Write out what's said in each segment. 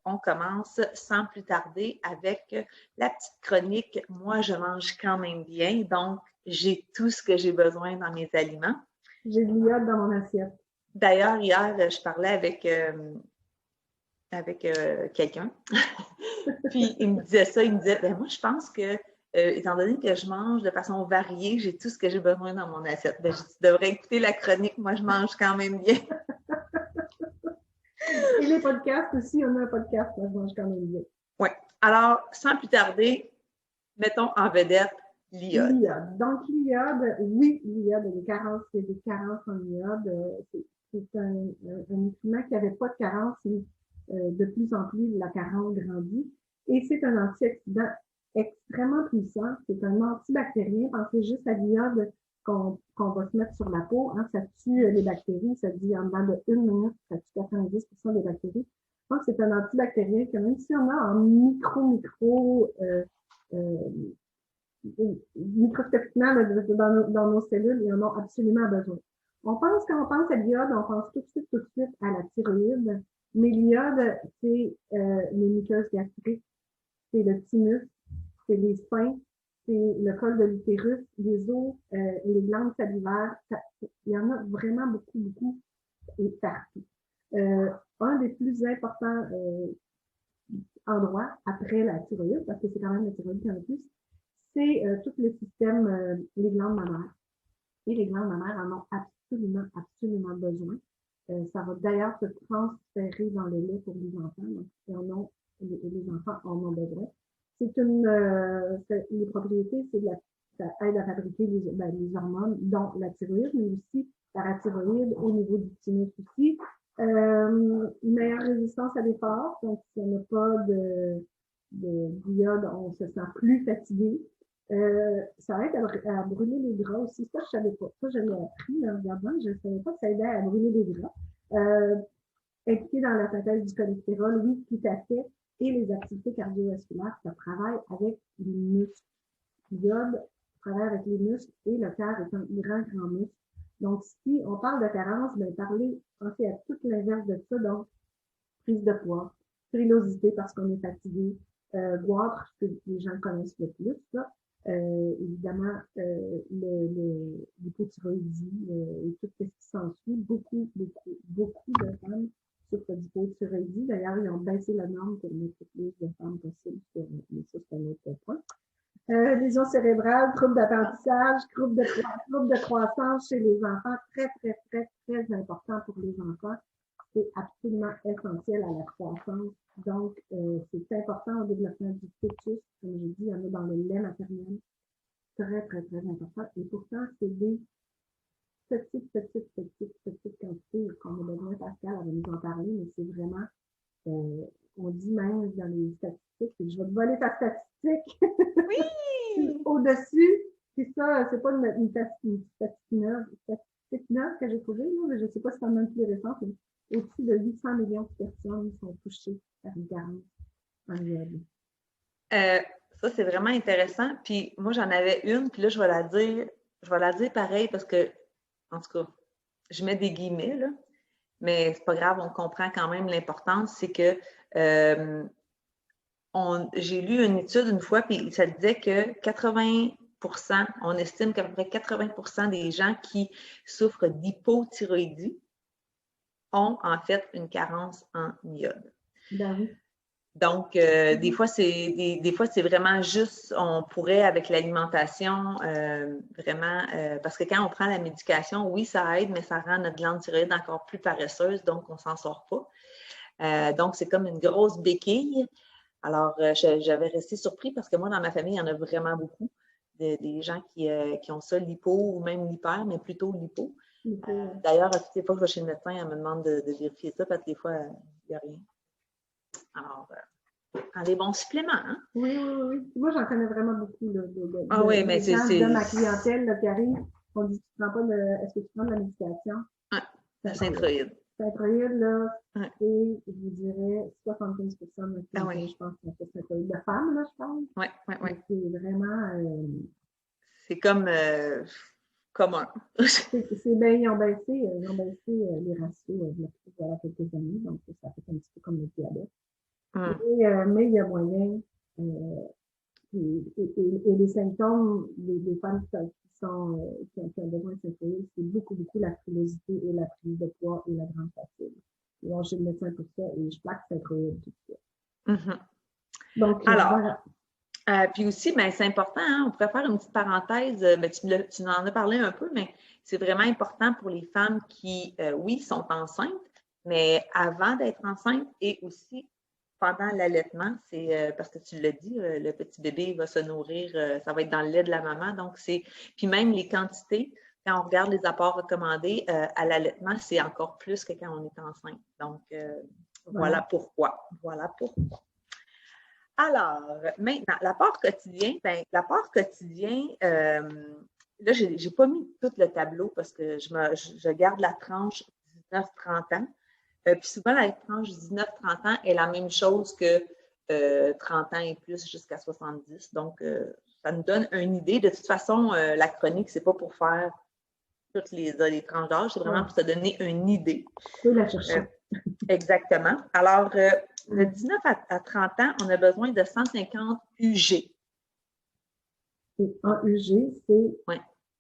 on commence sans plus tarder avec la petite chronique « Moi, je mange quand même bien », donc j'ai tout ce que j'ai besoin dans mes aliments. J'ai de l'iode dans mon assiette. D'ailleurs, hier, je parlais avec quelqu'un, puis il me disait ça, il me disait « Ben moi, je pense que étant donné que je mange de façon variée, j'ai tout ce que j'ai besoin dans mon assiette. » Ben, je dis, tu devrais écouter la chronique « Moi, je mange quand même bien ». Et les podcasts aussi, on a un podcast, moi, je mange quand même bien. Oui. Alors, sans plus tarder, mettons en vedette l'iode. L'iode. Donc, l'iode, oui, l'iode, il y a des carences en iode. C'est un nutriment qui n'avait pas de carence, mais de plus en plus, la carence grandit. Et c'est un antioxydant extrêmement puissant. C'est un antibactérien. Pensez juste à l'iode qu'on va se mettre sur la peau. Hein, ça tue les bactéries. Ça dit en dedans de 1 minute, ça tue 90% des bactéries. Donc, c'est un antibactérien que même si on a en microscopiquement dans nos cellules, ils en ont absolument besoin. Quand on pense à l'iode, on pense tout de suite à la thyroïde. Mais l'iode, c'est les muqueuses gastriques, c'est le thymus, c'est les seins, c'est le col de l'utérus, les os, les glandes salivaires. Il y en a vraiment beaucoup et partout. Un des plus importants endroits après la thyroïde, parce que c'est quand même la thyroïde qui en a plus, c'est tout le système, les glandes mammaires. Et les glandes mammaires en ont absolument besoin. Ça va d'ailleurs se transférer dans le lait pour les enfants. Donc, les enfants en ont besoin. Les propriétés, ça aide à fabriquer les hormones, dont la thyroïde, mais aussi parathyroïde au niveau du thymus aussi. Une meilleure résistance à l'effort. Donc, si on n'a pas d'iode, on se sent plus fatigué. Ça aide à brûler les gras aussi. Ça, je savais pas. Ça, je l'ai appris en regardant. Je ne savais pas que ça aidait à brûler les gras. Impliqué dans la synthèse du cholestérol, oui, tout à fait. Et les activités cardiovasculaires, ça travaille avec les muscles. L'iode travaille avec les muscles et le cœur est un grand muscle. Donc, si on parle de carence, pensez à tout l'inverse de ça. Donc, prise de poids, frilosité parce qu'on est fatigué, goitre, que les gens connaissent le plus, là. Évidemment, l'hypothyroïdie et tout ce qui s'ensuit. Beaucoup de femmes souffrent d'hypothyroïdie. D'ailleurs, ils ont baissé la norme pour mettre plus de femmes possible, mais ça, c'est un autre point. Lésions cérébrales, troubles d'apprentissage, troubles de croissance chez les enfants, très important pour les enfants. C'est absolument essentiel à la croissance. Donc, c'est important au développement du fœtus. Comme je dis, il y en a dans le lait maternel. Très important. Et pourtant, c'est des petites quantités qu'on a besoin. Pascal va nous en parler, mais c'est vraiment, on dit même dans les statistiques, et je vais te voler ta statistique. Oui! Au-dessus, c'est ça, c'est pas une statistique neuve que j'ai trouvée, mais je ne sais pas si c'est même plus récente, mais au-dessus de 800 millions de personnes sont touchées par une carence en iode. Ça, c'est vraiment intéressant. Puis moi, j'en avais une, puis là, je vais la dire pareil parce que, en tout cas, je mets des guillemets, là, mais c'est pas grave, on comprend quand même l'importance. C'est que j'ai lu une étude une fois, puis ça disait que 80%, on estime qu'à peu près 80% des gens qui souffrent d'hypothyroïdie ont en fait une carence en iode. Ben oui. Donc, des fois, c'est vraiment juste, on pourrait avec l'alimentation, vraiment, parce que quand on prend la médication, oui, ça aide, mais ça rend notre glande thyroïde encore plus paresseuse, donc on ne s'en sort pas. Donc, c'est comme une grosse béquille. Alors, j'avais resté surpris parce que moi, dans ma famille, il y en a vraiment beaucoup, des gens qui ont ça, l'hypo ou même l'hyper, mais plutôt l'hypo. D'ailleurs, à toutes les fois que je vais chez le médecin, elle me demande de vérifier ça parce que des fois, il n'y a rien. Alors, des bons suppléments, hein? Oui. Moi, j'en connais vraiment beaucoup là, oui, mais gens de ma clientèle là, qui arrivent. On dit, est-ce que tu prends de la médication? La synthroïde. Synthroïde, là, c'est, je vous dirais, 75% de notre clientèle, je pense, qu'on fait synthroïde. De femmes, là, je pense. Oui. C'est vraiment... c'est comme commun. C'est bien, ils ont baissé les ratios il y a quelques années, donc ça fait un petit peu comme le diabète. Mais il y a moyen. Et les symptômes des femmes qui ont besoin de s'influer, c'est beaucoup, beaucoup la frilosité et la prise de poids et la grande fatigue. Ils vont chez le médecin pour ça et je plaque synthroïde tout de suite. Donc, Alors, voilà. Puis aussi, ben, c'est important, hein, on pourrait faire une petite parenthèse, ben, tu en as parlé un peu, mais c'est vraiment important pour les femmes qui, oui, sont enceintes, mais avant d'être enceintes et aussi pendant l'allaitement, c'est parce que tu l'as dit, le petit bébé va se nourrir, ça va être dans le lait de la maman, donc puis même les quantités, quand on regarde les apports recommandés à l'allaitement, c'est encore plus que quand on est enceinte. Donc, voilà pourquoi. Voilà pourquoi. Alors, maintenant, l'apport quotidien, bien, l'apport quotidien, là, je n'ai pas mis tout le tableau parce que je garde la tranche 19-30 ans. Puis souvent, la tranche 19-30 ans est la même chose que 30 ans et plus jusqu'à 70. Donc, ça nous donne une idée. De toute façon, la chronique, ce n'est pas pour faire toutes les tranches d'âge, c'est vraiment pour te donner une idée. Tu peux la chercher. Exactement. Alors, de 19 à 30 ans, on a besoin de 150 UG. Et un UG, c'est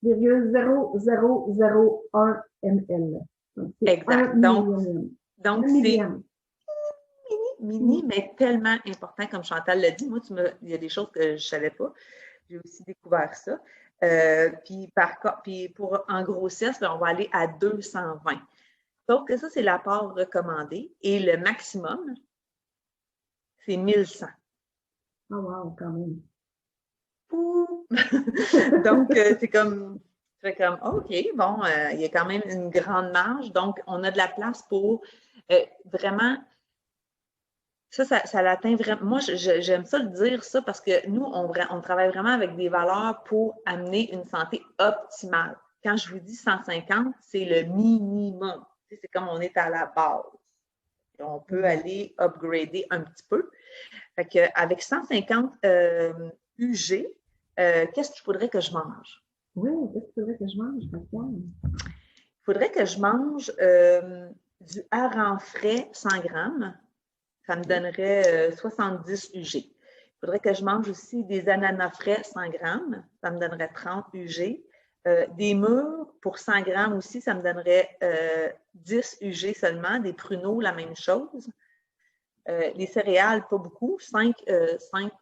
0,0001 ml. Donc, exact. Donc c'est mini, mais tellement important, comme Chantal l'a dit. Moi, il y a des choses que je ne savais pas. J'ai aussi découvert ça. Puis pour en grossesse, on va aller à 220. Donc, ça, c'est l'apport recommandé. Et le maximum, c'est 1100. Oh wow, quand même. Donc, c'est comme, OK, bon, il y a quand même une grande marge. Donc, on a de la place pour vraiment, ça l'atteint vraiment. Moi, j'aime ça le dire, ça, parce que nous, on travaille vraiment avec des valeurs pour amener une santé optimale. Quand je vous dis 150, c'est le minimum. C'est comme on est à la base. On peut aller upgrader un petit peu. Fait qu'avec 150 UG, qu'est-ce qu'il faudrait que je mange? Oui, qu'est-ce qu'il faudrait que je mange? Il faudrait que je mange du hareng frais 100 grammes. Ça me donnerait 70 UG. Il faudrait que je mange aussi des ananas frais 100 grammes. Ça me donnerait 30 UG. Des mûres pour 100 grammes aussi, ça me donnerait 10 UG seulement. Des pruneaux, la même chose. Les céréales, pas beaucoup, 5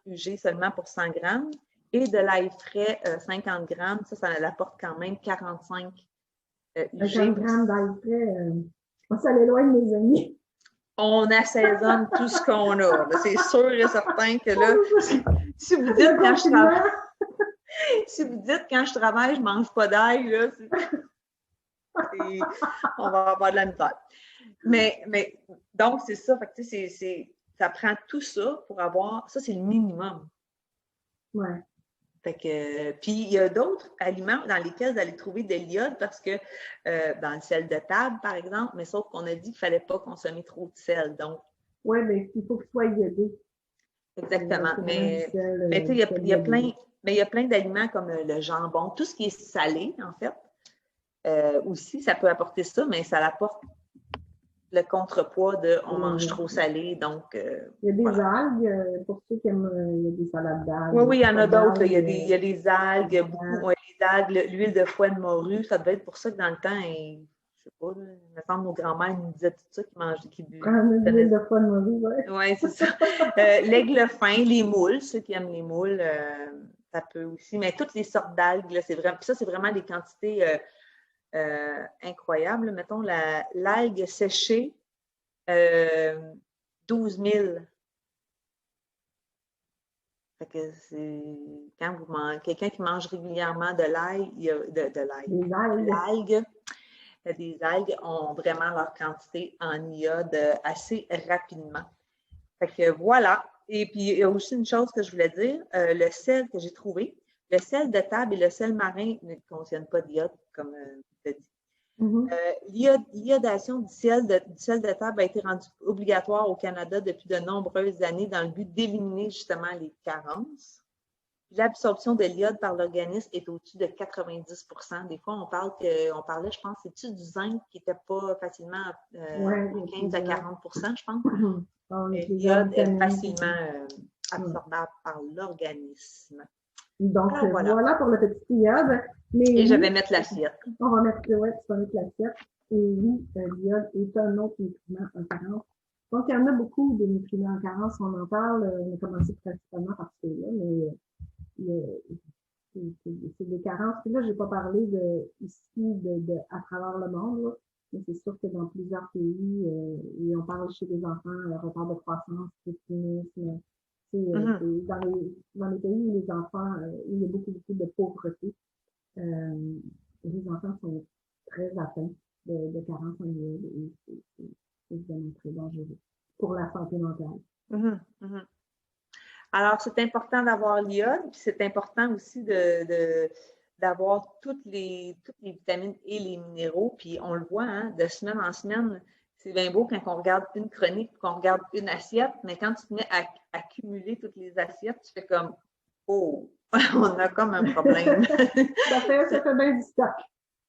UG seulement pour 100 grammes. Et de l'ail frais, 50 grammes, ça apporte quand même 45 UG. 50 grammes d'ail frais, ça l'éloigne mes amis. On assaisonne tout ce qu'on a. C'est sûr et certain que là, si vous dites quand je travaille, si vous dites quand je travaille, je ne mange pas d'ail, là, on va avoir de la misère. Mais donc, c'est ça. Fait que, ça prend tout ça pour avoir. Ça, c'est le minimum. Ouais. Fait que, puis, il y a d'autres aliments dans lesquels vous allez trouver de l'iode parce que dans le sel de table, par exemple, mais sauf qu'on a dit qu'il ne fallait pas consommer trop de sel. Donc, oui, mais il faut qu'il soit iodé. Exactement. Mais tu sais, il y a plein d'aliments comme le jambon, tout ce qui est salé, en fait. Aussi, ça peut apporter ça, mais ça apporte le contrepoids de on mange trop salé. Donc, il y a des algues, pour ceux qui aiment, il y a des salades d'algues. Oui, il y en a d'autres. Il y a des algues, beaucoup. Les algues, l'huile de foie de morue, ça devait être pour ça que dans le temps, je sais pas, il me semble nos grands-mères nous disaient tout ça, qui mangeaient, qui buvaient. L'huile de foie de morue, oui. Oui, c'est ça. L'aigle fin, les moules, ceux qui aiment les moules, ça peut aussi. Mais toutes les sortes d'algues, c'est vraiment, ça, c'est vraiment des quantités incroyables. Mettons, l'algue séchée, 12 000. Fait que c'est quand vous mangez, quelqu'un qui mange régulièrement de l'ail, l'algue, des algues ont vraiment leur quantité en iode assez rapidement. Fait que voilà. Et puis, il y a aussi une chose que je voulais dire, le sel que j'ai trouvé, le sel de table et le sel marin ne contiennent pas d'iode, comme tu as dit. L'iodation du sel de table a été rendue obligatoire au Canada depuis de nombreuses années dans le but d'éliminer justement les carences. L'absorption de l'iode par l'organisme est au-dessus de 90 %. Des fois, on parlait, je pense, c'est-tu du zinc qui n'était pas facilement 15 à 40 %, je pense. On a plusieurs L'iode est vitamines. facilement absorbable par l'organisme. Donc, Alors, voilà. voilà pour le petit iode. Mais et je vais mettre l'assiette. On va mettre, ouais, tu vas mettre l'assiette. Et oui, l'iode est un autre nutriment en carence. Donc, il y en a beaucoup de nutriments en carence. On en parle. On a commencé principalement par ceux-là, mais c'est des carences. Puis là, je n'ai pas parlé à travers le monde, là. Mais c'est sûr que dans plusieurs pays, et on parle chez les enfants, retard de croissance, crétinisme, dans les pays où les enfants, où il y a beaucoup de pauvreté, les enfants sont très atteints de carences en iode et c'est évidemment très dangereux pour la santé mentale. Alors, c'est important d'avoir l'iode, puis c'est important aussi d'avoir toutes les vitamines et les minéraux. Puis on le voit, hein, de semaine en semaine, c'est bien beau quand on regarde une chronique, qu'on regarde une assiette, mais quand tu te mets à cumuler toutes les assiettes, tu fais comme « Oh, on a comme un problème. » Ça fait bien du stock.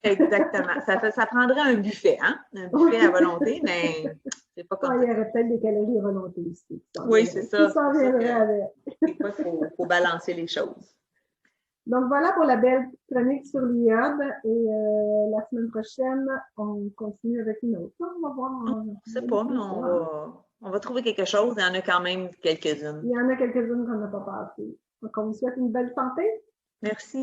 Exactement. Ça prendrait un buffet, hein? Un buffet à volonté, mais c'est pas comme ça. Il y aurait peut-être des calories à volonté aussi. Oui, c'est ça. Tout s'en viendrait avec. Des fois, il faut balancer les choses. Donc, voilà pour la belle chronique sur l'iode. Et la semaine prochaine, on continue avec une autre. On va voir. Je ne sais pas, mais on va trouver quelque chose. Il y en a quand même quelques-unes. Il y en a quelques-unes qu'on n'a pas passées. Donc, on vous souhaite une belle santé. Merci.